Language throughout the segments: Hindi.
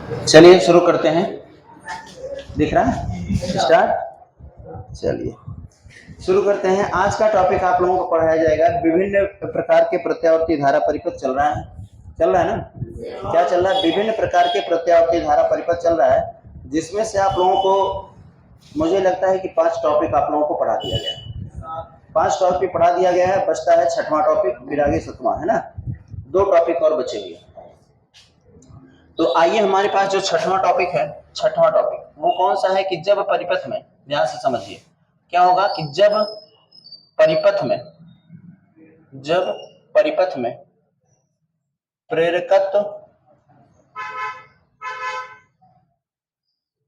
चलिए शुरू करते हैं। दिख रहा है? स्टार्ट। चलिए शुरू करते हैं। आज का टॉपिक आप लोगों को पढ़ाया जाएगा विभिन्न प्रकार के प्रत्यावर्ती धारा परिपथ। चल रहा है ना? क्या चल रहा है? विभिन्न प्रकार के प्रत्यावर्ती धारा परिपथ चल रहा है, जिसमें से आप लोगों को मुझे लगता है कि 5 टॉपिक आप लोगों को पढ़ा दिया गया है। 5 टॉपिक पढ़ा दिया गया है, बचता है 6वां टॉपिक, फिर आगे 7वां, है ना? 2 टॉपिक और बचे हुए। तो आइए, हमारे पास जो 6वां टॉपिक है, 6वां टॉपिक वो कौन सा है कि जब परिपथ में, ध्यान से समझिए क्या होगा कि जब परिपथ में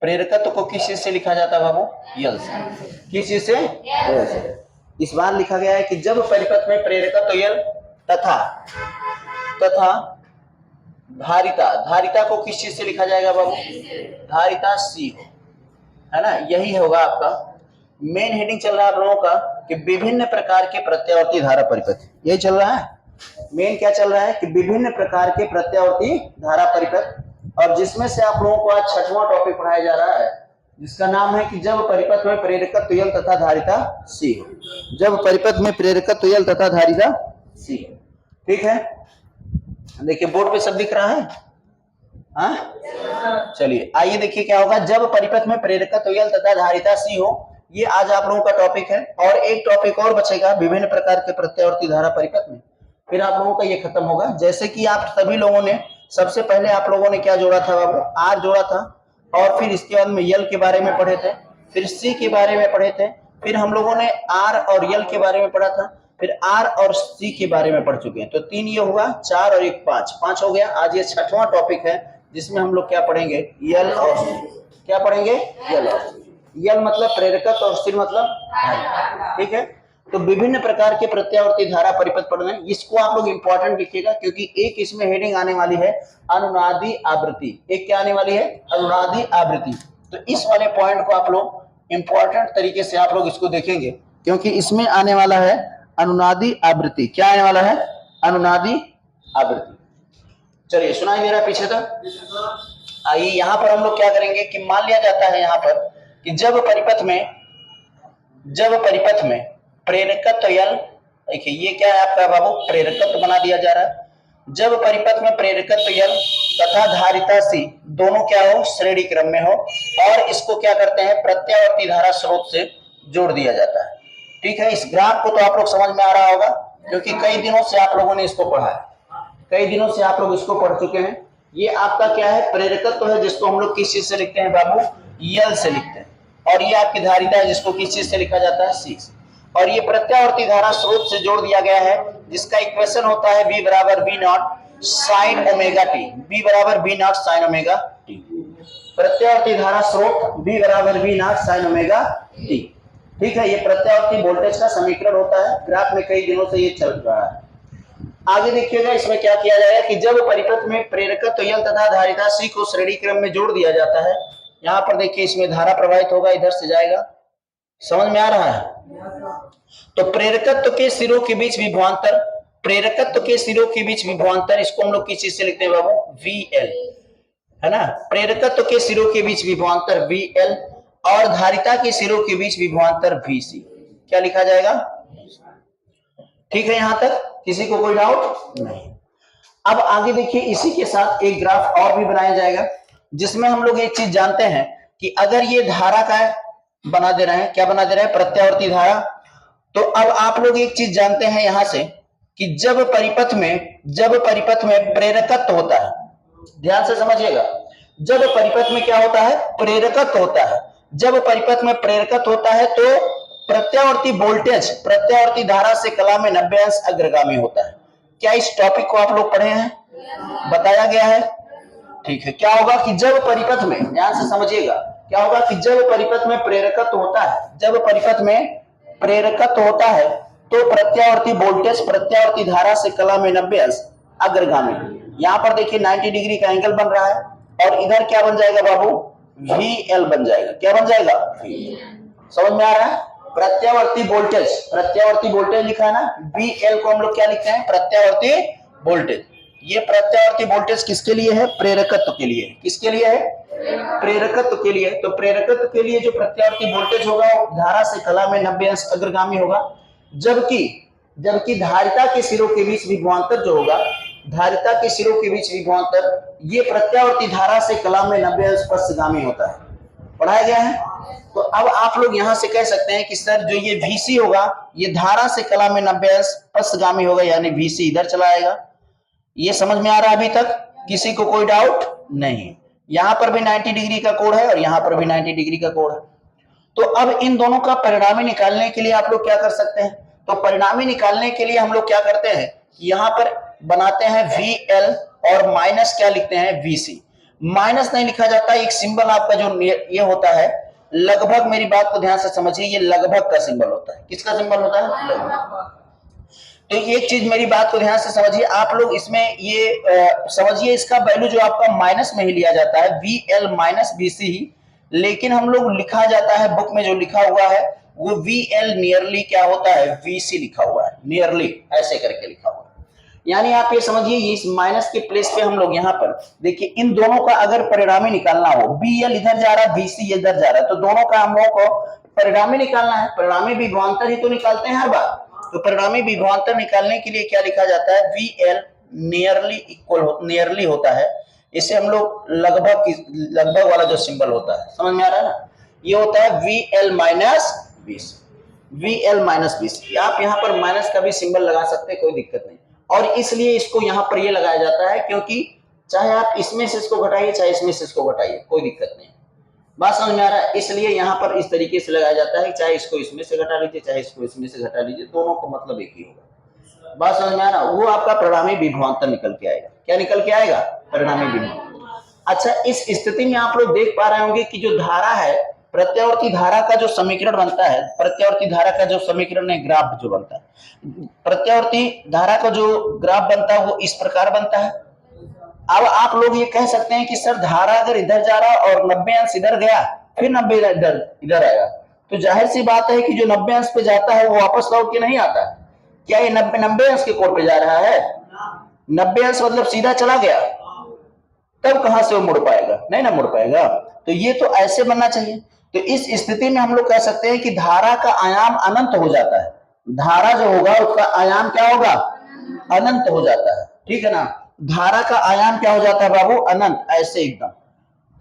प्रेरकत्व को किस चीज से लिखा जाता है बाबू? यल से। किस चीज से? यल से। इस बार लिखा गया है कि जब परिपथ में प्रेरकत्व यल तथा धारिता को किस चीज से लिखा जाएगा बाबू? धारिता सी हो, है ना? यही होगा आपका मेन हेडिंग चल रहा है आप लोगों का कि विभिन्न प्रकार के प्रत्यावर्ती धारा परिपथ। यही चल रहा है मेन। क्या चल रहा है कि विभिन्न प्रकार के प्रत्यावर्ती धारा परिपथ, और जिसमें से आप लोगों को आज 6वां टॉपिक पढ़ाया जा रहा है, जिसका नाम है कि जब परिपथ में प्रेरकत्व यल तथा धारिता सी हो। जब परिपथ में प्रेरकत्व यल तथा धारिता सी हो। ठीक है, देखिए बोर्ड पे सब दिख रहा है। हाँ, चलिए आइए देखिए क्या होगा। जब परिपथ में प्रेरकत्व यल तथा धारिता सी हो, ये आज आप लोगों का टॉपिक है। और एक टॉपिक और बचेगा विभिन्न प्रकार के प्रत्यावर्ती धारा परिपथ में, फिर आप लोगों का ये खत्म होगा। जैसे कि आप सभी लोगों ने सबसे पहले आप लोगों ने क्या जोड़ा था बाबू? आर जोड़ा था, और फिर इसके बाद में यल के बारे में पढ़े थे, फिर सी के बारे में पढ़े थे, फिर हम लोगों ने आर और यल के बारे में पढ़ा था, फिर आर और सी के बारे में पढ़ चुके हैं। तो 3 ये होगा, 4 और 1 5 हो गया। आज ये 6वां टॉपिक है, जिसमें हम लोग क्या पढ़ेंगे? यल और सी। क्या पढ़ेंगे? यल और सी। यल मतलब प्रेरकत्व और सी मतलब धारिता। ठीक है, तो विभिन्न प्रकार के प्रत्यावर्ती धारा परिपथ पढ़ना है। इसको आप लोग इंपॉर्टेंट लिखिएगा, क्योंकि एक इसमें हेडिंग आने वाली है अनुनादी आवृत्ति। एक क्या आने वाली है? अनुनादी आवृत्ति। तो इस वाले पॉइंट को आप लोग इंपॉर्टेंट तरीके से आप लोग इसको देखेंगे, क्योंकि इसमें आने वाला है अनुनादी आवृत्ति। क्या आने वाला है? अनुनादी आवृत्ति। चलिए सुनाई दे रहा है पीछे तक? आइए यहाँ पर हम लोग क्या करेंगे कि मान लिया जाता है यहाँ पर कि जब परिपथ में प्रेरकत्व यल, देखिए ये क्या है आपका बाबू? प्रेरकत्व बना दिया जा रहा है। जब परिपथ में प्रेरकत्व यल तथा धारिता सी दोनों क्या हो? श्रेणी क्रम में हो, और इसको क्या करते हैं? प्रत्यावर्ती धारा स्रोत से जोड़ दिया जाता है। ठीक है, इस ग्राफ को तो आप लोग समझ में आ रहा होगा, क्योंकि कई दिनों से आप लोगों ने इसको पढ़ा है, कई दिनों से आप लोग इसको पढ़ चुके हैं। ये आपका क्या है? प्रेरकत्व है, जिसको हम लोग किस चीज से लिखते हैं बाबू? यल से लिखते हैं। और ये आपकी धारिता है, जिसको किस चीज से लिखा जाता है? सी से। और ये प्रत्यावर्ती धारा स्रोत से जोड़ दिया गया है, जिसका इक्वेशन होता है V बराबर V not sine omega T. V बराबर V not sine omega T. प्रत्यावर्ती धारा स्रोत V बराबर V not sine omega T. ठीक है, ये प्रत्यावर्ती वोल्टेज का समीकरण होता है। ग्राफ में कई दिनों से ये चल रहा है। आगे देखिएगा, इसमें क्या किया जाएगा कि जब परिपथ में प्रेरकत्व यल तथा धारिता सी को श्रेणी क्रम में जोड़ दिया जाता है, यहाँ पर देखिए इसमें धारा प्रवाहित होगा, इधर से जाएगा। समझ में आ रहा है? तो प्रेरकत्व के सिरों के बीच विभवांतर, इसको हम लोग किस चीज से लिखते हैं बाबू? VL, है ना? प्रेरकत्व के सिरों के बीच विभवांतर VL और धारिता के सिरों के बीच विभवांतर VC। क्या लिखा जाएगा? ठीक है, यहां तक किसी को कोई डाउट नहीं? अब आगे देखिए, इसी के साथ एक ग्राफ और भी बनाया जाएगा, जिसमें हम लोग एक चीज जानते हैं कि अगर ये धारा का बना दे रहे हैं, क्या बना दे रहे हैं? प्रत्यावर्ती धारा। तो अब आप लोग एक चीज जानते हैं यहां से कि जब परिपथ में प्रेरकत्व होता है, ध्यान से समझिएगा, जब परिपथ में क्या होता है? प्रेरकत्व होता है। जब परिपथ में प्रेरकत्व होता है तो प्रत्यावर्ती वोल्टेज प्रत्यावर्ती धारा से कला में 90 अंश अग्रगामी होता है। क्या इस टॉपिक को आप लोग पढ़े हैं? बताया गया है। ठीक है, क्या होगा कि जब परिपथ में, ध्यान से समझिएगा, क्या होगा कि जब परिपथ में प्रेरकत्व होता है, तो प्रत्यावर्ती वोल्टेज प्रत्यावर्ती धारा से कला में 90 अंश अग्रगामी। यहाँ पर देखिए 90 डिग्री का एंगल बन रहा है, और इधर क्या बन जाएगा बाबू? VL बन जाएगा। क्या बन जाएगा? समझ में आ रहा है? प्रत्यावर्ती वोल्टेज लिखा है ना, VL को हम लोग क्या लिखते हैं? प्रत्यावर्ती वोल्टेज। ये प्रत्यावर्ती वोल्टेज किसके लिए है? प्रेरकत्व के लिए। किसके लिए है? प्रेरकत्व के लिए। तो प्रेरकत्व के लिए जो प्रत्यावर्ती वोल्टेज होगा वो धारा से कला में 90 अंश अग्रगामी होगा, जबकि धारिता के सिरों के बीच विभवांतर जो होगा, धारिता के सिरों के बीच विभवांतर ये प्रत्यावर्ती धारा से कला में 90 अंश पश्चगामी होता है। पढ़ाया गया है। तो अब आप लोग यहां से कह सकते हैं कि सर जो ये VC होगा ये धारा से कला में 90 अंश पश्चगामी होगा, यानी VC इधर चला आएगा। ये समझ में आ रहा है अभी तक? किसी को कोई डाउट नहीं? यहां पर भी 90 डिग्री का कोण है और यहां पर भी 90 डिग्री का कोण है। तो अब इन दोनों का परिणामी निकालने के लिए आप लोग क्या कर सकते हैं? तो परिणामी निकालने के लिए हम लोग क्या करते हैं, यहां पर बनाते हैं VL और माइनस क्या लिखते हैं? VC। माइनस नहीं लिखा जाता, एक सिंबल आपका जो ये होता है लगभग, मेरी बात को ध्यान से समझिए, ये लगभग का सिंबल होता है। किसका सिंबल होता है? लगभग। तो एक चीज मेरी बात को ध्यान से समझिए आप लोग, इसमें ये समझिए इसका वैल्यू जो आपका माइनस में ही लिया जाता है, VL माइनस VC ही, लेकिन हम लोग लिखा जाता है बुक में जो लिखा हुआ है वो VL नियरली क्या होता है? VC लिखा हुआ है, नियरली ऐसे करके लिखा हुआ है। यानी आप ये समझिए इस माइनस के प्लेस पे हम लोग यहाँ पर देखिए, इन दोनों का अगर परिणामी निकालना हो, BL इधर जा रहा है, VC इधर जा रहा है, तो दोनों का हम लोगों को परिणामी निकालना है। परिणामी विभवांतर ही तो निकालते हैं हर बार। तो परिणामी विभवांतर निकालने के लिए क्या लिखा जाता है? VL नियरली होता है, इसे हम लोग लगभग वाला जो सिंबल होता है, समझ में आ रहा है ना? ये होता है VL minus VC। VL minus VC, आप यहाँ पर माइनस का भी सिंबल लगा सकते हैं, कोई दिक्कत नहीं। और इसलिए इसको यहाँ पर ये लगाया जाता है क्योंकि चाहे आप इसमें से इसको घटाइए चाहे इसमें से इसको घटाइए, कोई दिक्कत नहीं। बात समझ में आ रहा है? इसलिए यहाँ पर इस तरीके से लगाया जाता है, चाहे इसको इसमें से घटा लीजिए चाहे इसको इसमें से घटा लीजिए, दोनों का मतलब एक ही होगा। बात समझ में आ रहा है? वो आपका परिणामी विभवांतर निकल के आएगा। क्या निकल के आएगा? परिणामी विभवांतर। अच्छा, इस स्थिति में आप लोग देख पा रहे होंगे कि जो धारा है, प्रत्यावर्ती धारा का जो समीकरण बनता है, प्रत्यावर्ती धारा का जो समीकरण है, ग्राफ जो बनता है, प्रत्यावर्ती धारा का जो ग्राफ बनता है वो इस प्रकार बनता है। अब आप लोग ये कह सकते हैं कि सर धारा अगर इधर जा रहा और 90 अंश इधर गया फिर 90 इधर आएगा, तो जाहिर सी बात है कि जो 90 अंश पे जाता है वो वापस लौट के नहीं आता। क्या ये 90 अंश के कोण पे जा रहा है? 90 अंश मतलब सीधा चला गया, तब कहां से वो मुड़ पाएगा? नहीं ना मुड़ पाएगा। तो ये तो ऐसे बनना चाहिए। तो इस स्थिति में हम लोग कह सकते हैं कि धारा का आयाम अनंत हो जाता है। धारा जो होगा उसका आयाम क्या होगा? अनंत हो जाता है, ठीक है ना? धारा का आयाम क्या हो जाता है बाबू? अनंत। ऐसे एकदम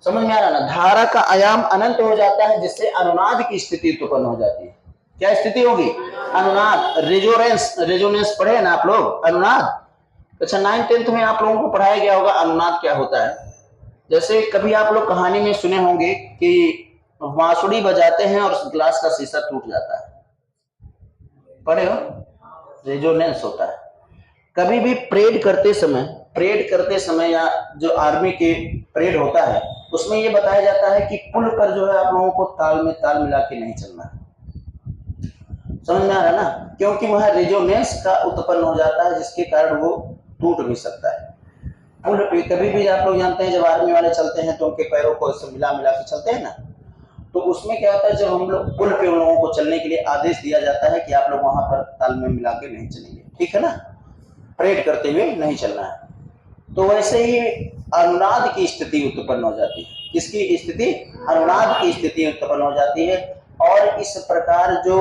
समझ में आ रहा ना? धारा का आयाम अनंत हो जाता है, जिससे अनुनाद की स्थिति उत्पन्न हो जाती है। क्या स्थिति होगी? अनुनाद। रेजोनेंस पढ़े ना आप लोग? अनुनाद। अच्छा, 9th 10th में आप लोगों को पढ़ाया गया होगा अनुनाद क्या होता है। जैसे कभी आप लोग कहानी में सुने होंगे कि बांसुरी बजाते हैं और ग्लास का शीशा टूट जाता है, पढ़े हो? रेजोनेंस होता है। कभी भी परेड करते समय या जो आर्मी के परेड होता है उसमें ये बताया जाता है कि पुल पर जो है आप लोगों को ताल में ताल मिला के नहीं चलना है। समझ में आ रहा है ना? क्योंकि वह रेजोनेंस का उत्पन्न हो जाता है, जिसके कारण वो टूट भी सकता है। पुल पे कभी भी आप लोग जानते हैं जब आर्मी वाले चलते हैं तो उनके पैरों को मिला के चलते हैं ना, तो उसमें क्या होता है, जब हम लोग पुल पे उन लोगों को चलने के लिए आदेश दिया जाता है कि आप लोग वहां पर ताल में मिला के नहीं चलेंगे, ठीक है ना? परेड करते हुए नहीं चलना है। तो वैसे ही अनुनाद की स्थिति उत्पन्न हो जाती है। किसकी स्थिति? अनुनाद की स्थिति उत्पन्न हो जाती है। और इस प्रकार जो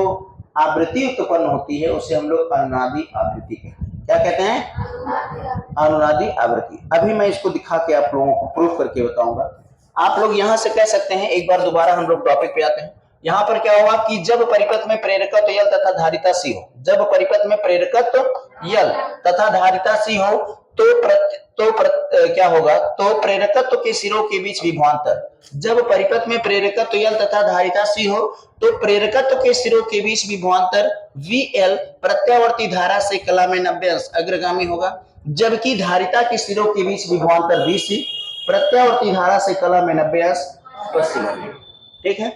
आवृत्ति उत्पन्न होती है उसे हम लोग अनुनादी आवृत्ति कहते हैं। क्या कहते हैं? अनुनादी आवृत्ति। अभी मैं इसको दिखा के आप लोगों को प्रूफ करके बताऊंगा। आप लोग यहां से कह सकते हैं, एक बार दोबारा हम लोग टॉपिक पे आते हैं। यहां पर क्या हुआ कि जब परिपथ में प्रेरकत्व L तथा धारिता C हो, जब परिपथ में प्रेरकत्व L तथा धारिता C हो क्या होगा? तो प्रेरकत्व के सिरों के बीच विभवांतर। जब परिपथ में प्रेरकत्व L तथा धारिता C हो तो प्रेरकत्व के सिरों के बीच विभवांतर VL प्रत्यावर्ती धारा से कला में 90 अंश अग्रगामी होगा, जबकि धारिता के सिरों के बीच विभवांतर VC प्रत्यावर्ती धारा से कला में 90 अंश पश्चिमी। ठीक है।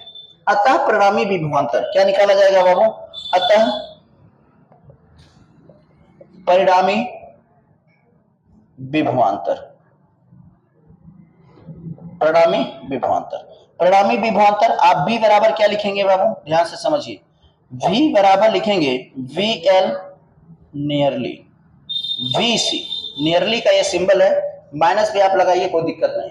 अतः परिणामी विभवांतर क्या निकाला जाएगा बाबू? अतः परिणामी विभवांतर, परिणामी विभवांतर आप V बराबर क्या लिखेंगे बाबू? ध्यान से समझिए। V बराबर लिखेंगे VL नियरली VC नियरली का ये सिंबल है, माइनस पे आप लगाइए, कोई दिक्कत नहीं।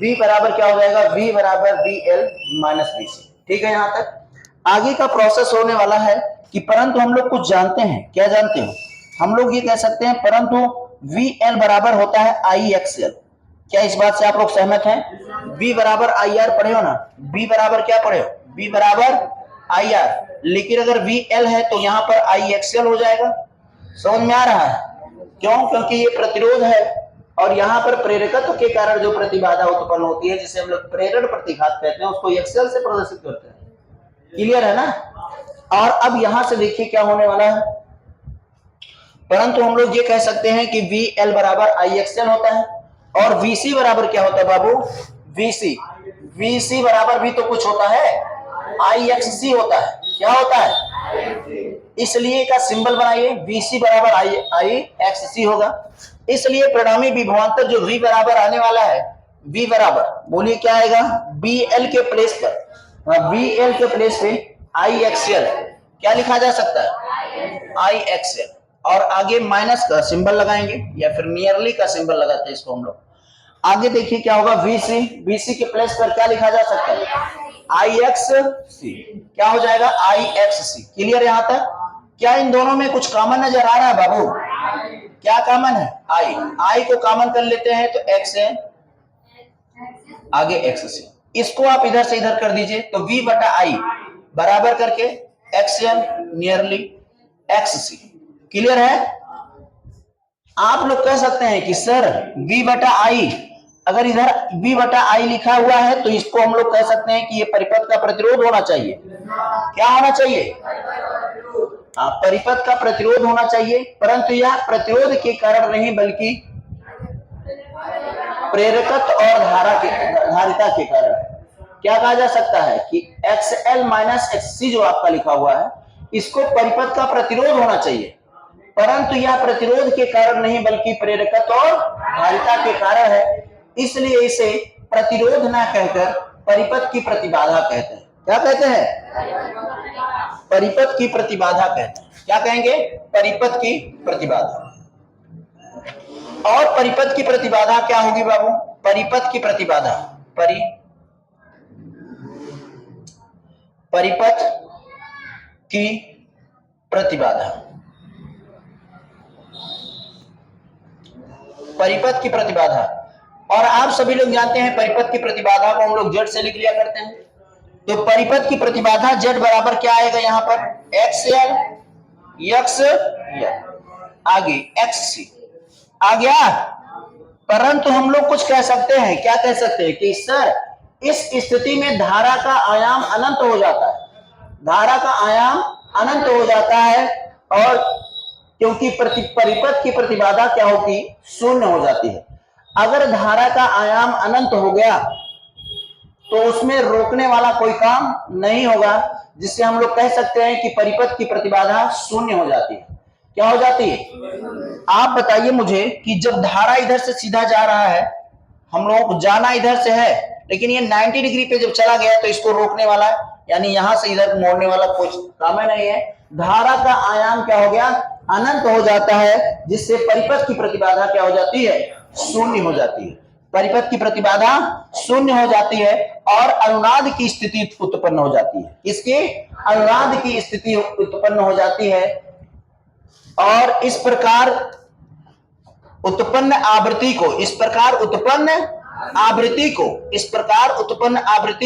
V बराबर क्या हो जाएगा, V बराबर VL माइनस VC। ठीक है, यहां तक आगे का प्रोसेस होने वाला है कि परंतु हम लोग कुछ जानते हैं। क्या जानते हो, हम लोग ये कह सकते हैं परंतु VL बराबर होता है IXL। क्या इस बात से आप लोग सहमत हैं? V बराबर IR पढ़े हो ना, V बराबर क्या पढ़े हो, V बराबर IR, लेकिन अगर VL है तो यहाँ पर IXL हो जाएगा। समझ में आ रहा है? क्यों? क्योंकि ये प्रतिरोध है और यहाँ पर प्रेरकत्व के कारण जो प्रतिबाधा उत्पन्न होती है, जिसे हम लोग प्रेरण प्रतिघात कहते हैं, उसको एक्सेल से प्रदर्शित करते हैं। क्लियर है ना? और अब यहां से देखिए क्या होने वाला है, परंतु हम लोग ये कह सकते हैं कि VL बराबर IXL होता है और VC बराबर क्या होता है बाबू, VC बराबर भी तो कुछ होता है, IXC होता है। क्या होता है? इसलिए का सिंबल बनाइए, VC बराबर IXC होगा। इसलिए परिणामी विभवांतर जो V बराबर आने वाला है, V बराबर बोलिए क्या आएगा, BL के प्लेस पर, VL के प्लेस पे IXL क्या लिखा जा सकता है, IXL, और आगे माइनस का सिंबल लगाएंगे या फिर नियरली का सिंबल लगाते हैं इसको हम लोग। आगे देखिए क्या होगा, VC के प्लेस पर क्या लिखा जा सकता है, IXC, क्या हो जाएगा, IXC। क्लियर यहां तक? क्या इन दोनों में कुछ कॉमन नजर आ रहा है बाबू? क्या कॉमन है? I को कॉमन कर लेते हैं तो X है, आगे XC, इसको आप इधर से इधर कर दीजिए तो V बटा I बराबर करके XL नियरली XC। क्लियर है? आप लोग कह सकते हैं कि सर V बटा I, अगर इधर V बटा I लिखा हुआ है तो इसको हम लोग कह सकते हैं कि ये परिपथ का प्रतिरोध होना चाहिए। क्या होना चाहिए? परिपथ का प्रतिरोध होना चाहिए, परंतु यह प्रतिरोध के कारण नहीं बल्कि प्रेरकत्व और धारिता के कारण। क्या कहा जा सकता है कि XL माइनस XC जो आपका लिखा हुआ है, इसको परिपथ का प्रतिरोध होना चाहिए, परंतु यह प्रतिरोध के कारण नहीं बल्कि प्रेरकत्व और धारिता के कारण है। इसलिए इसे प्रतिरोध ना कहकर परिपथ की प्रतिबाधा कहते हैं। क्या कहते हैं? परिपथ की प्रतिबाधा कहते हैं। क्या कहेंगे? परिपथ की प्रतिबाधा। और परिपथ की प्रतिबाधा क्या होगी बाबू? परिपथ की प्रतिबाधा, परिपथ की प्रतिबाधा, परिपथ की प्रतिबाधा। और आप सभी लोग जानते हैं परिपथ की प्रतिबाधा को हम लोग Z से लिख लिया करते हैं। तो परिपथ की प्रतिबाधा Z बराबर क्या आएगा यहाँ पर, XL आगे XC आ गया। परंतु हम लोग कुछ कह सकते हैं, क्या कह सकते हैं कि सर इस स्थिति में धारा का आयाम अनंत हो जाता है, धारा का आयाम अनंत हो जाता है, और क्योंकि परिपथ की प्रतिबाधा क्या होती, शून्य हो जाती है। अगर धारा का आयाम अनंत हो गया तो उसमें रोकने वाला कोई काम नहीं होगा, जिससे हम लोग कह सकते हैं कि परिपथ की प्रतिबाधा शून्य हो जाती है। क्या हो जाती है? आप बताइए मुझे कि जब धारा इधर से सीधा जा रहा है, हम लोग जाना इधर से है, लेकिन ये 90 डिग्री पे जब चला गया तो इसको रोकने वाला, यानी यहां से इधर मोड़ने वाला कुछ काम नहीं है। धारा का आयाम क्या हो गया, अनंत हो जाता है, जिससे परिपथ की प्रतिबाधा क्या हो जाती है, शून्य हो जाती है। परिपथ की प्रतिबाधा शून्य हो जाती है और अनुनाद की स्थिति उत्पन्न हो जाती है। इसकी अनुनाद की स्थिति उत्पन्न हो जाती है, और इस प्रकार उत्पन्न आवृत्ति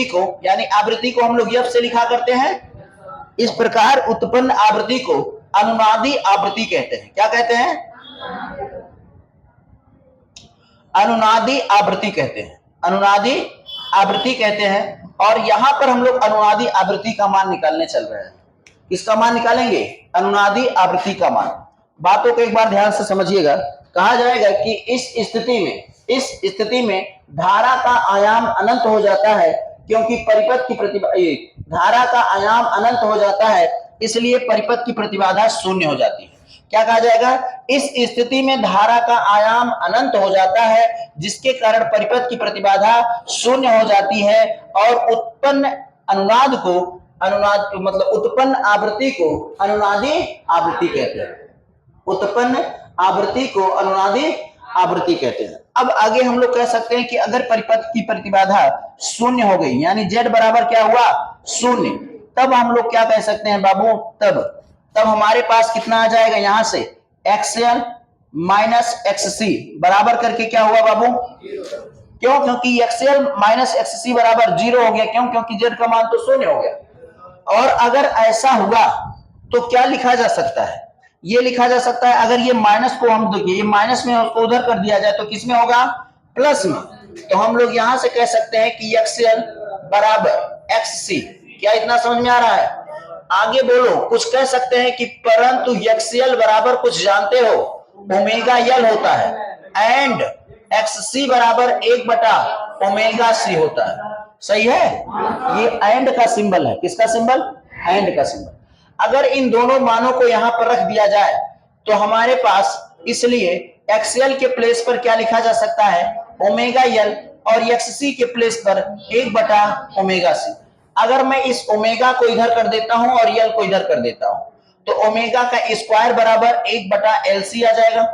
को यानी आवृत्ति को हम लोग यफ से लिखा करते हैं। इस प्रकार उत्पन्न आवृत्ति को अनुनादी आवृत्ति कहते हैं। क्या कहते हैं? अनुनादी आवृत्ति कहते हैं, अनुनादी आवृत्ति कहते हैं। और यहां पर हम लोग अनुनादी आवृत्ति का मान निकालने चल रहे हैं। किसका मान निकालेंगे? अनुनादी आवृत्ति का मान। बातों को एक बार ध्यान से समझिएगा। कहा जाएगा कि इस स्थिति में धारा का आयाम अनंत हो जाता है, क्योंकि परिपथ की धारा का आयाम अनंत हो जाता है, इसलिए परिपथ की प्रतिबाधा शून्य हो जाती है। क्या कहा जाएगा? इस स्थिति में धारा का आयाम अनंत हो जाता है, जिसके कारण परिपथ की प्रतिबाधा शून्य हो जाती है, और उत्पन्न उत्पन्न आवृत्ति को अनुनादी आवृत्ति कहते हैं। उत्पन्न आवृत्ति को अनुनादी आवृत्ति कहते हैं। अब आगे हम लोग कह सकते हैं कि अगर परिपथ की प्रतिबाधा शून्य हो गई, यानी Z बराबर क्या हुआ, शून्य, तब हम लोग क्या कह सकते हैं बाबू, तब हमारे पास कितना आ जाएगा, यहां से XL माइनस XC बराबर करके क्या हुआ बाबू, क्यों, क्योंकि XL माइनस XC बराबर 0 हो गया, क्यों, क्योंकि Z का मान तो शून्य हो गया। और अगर ऐसा हुआ तो क्या लिखा जा सकता है, ये लिखा जा सकता है, अगर ये माइनस को हम देखिए, ये माइनस में उसको उधर कर दिया जाए तो किसमें होगा, प्लस में। तो हम लोग यहां से कह सकते हैं कि XL बराबर XC। क्या इतना समझ में आ रहा है? आगे बोलो, कुछ कह सकते हैं कि परंतु XL बराबर कुछ जानते हो, ओमेगा L होता है एंड XC बराबर 1/ओमेगा C होता है। सही है, ये एंड का सिंबल है, किसका सिंबल, एंड का सिंबल। अगर इन दोनों मानों को यहां पर रख दिया जाए तो हमारे पास, इसलिए XL के प्लेस पर क्या लिखा जा सकता है, ओमेगा L, और XC के प्लेस पर 1/ओमेगा C। अगर मैं इस ओमेगा को इधर कर देता हूं और L को इधर कर देता हूं तो ओमेगा का स्क्वायर बराबर 1/LC आ जाएगा।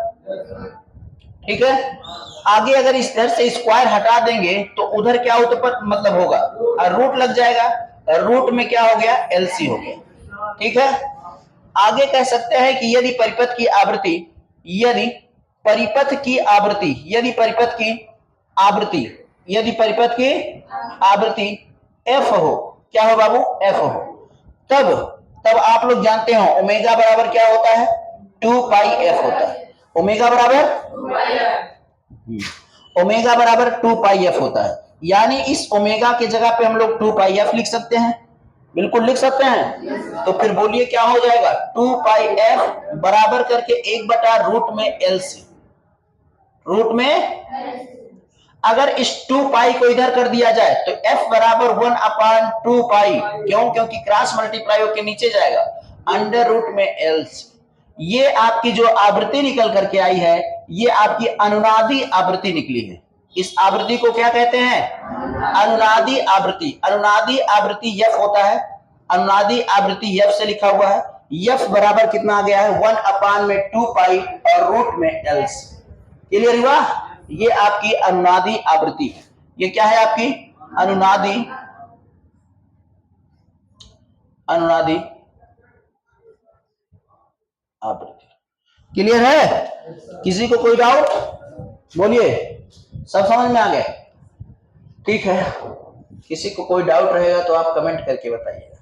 ठीक है, आगे अगर इस तरह से स्क्वायर हटा देंगे तो उधर क्या मतलब होगा, रूट लग जाएगा, रूट में क्या हो गया, LC हो गया। ठीक है, आगे कह सकते हैं कि यदि परिपथ की आवृत्ति, यदि परिपथ की आवृत्ति f हो, क्या हो बाबू, f हो, तब आप लोग जानते हो ओमेगा बराबर क्या होता है, 2πf होता है। ओमेगा बराबर 2πf होता है, यानी इस ओमेगा की जगह पे हम लोग 2πf लिख सकते हैं, बिल्कुल लिख सकते हैं। तो फिर बोलिए क्या हो जाएगा, 2πf बराबर करके 1/रूट में LC, रूट में, अगर इस 2π को इधर कर दिया जाए तो f बराबर 1/2π, क्यों, क्योंकि क्रॉस मल्टीप्लाई होकर नीचे जाएगा, √में LC। ये आपकी जो आवृत्ति निकल करके आई है, ये आपकी अनुनादी आवृत्ति निकली है। इस आवृत्ति को क्या कहते हैं, अनुनादी आवृत्ति। अनुनादी आवृत्ति f होता है, अनुनादी आवृत्ति f से लिखा हुआ है, f बराबर कितना आ गया है, 1/2π और रूट में LC। क्लियर हुआ, ये आपकी अनुनादी आवृत्ति है। ये क्या है आपकी अनुनादी आवृत्ति। क्लियर है, किसी को कोई डाउट, बोलिए, सब समझ में आ गया? ठीक है, किसी को कोई डाउट रहेगा तो आप कमेंट करके बताइएगा।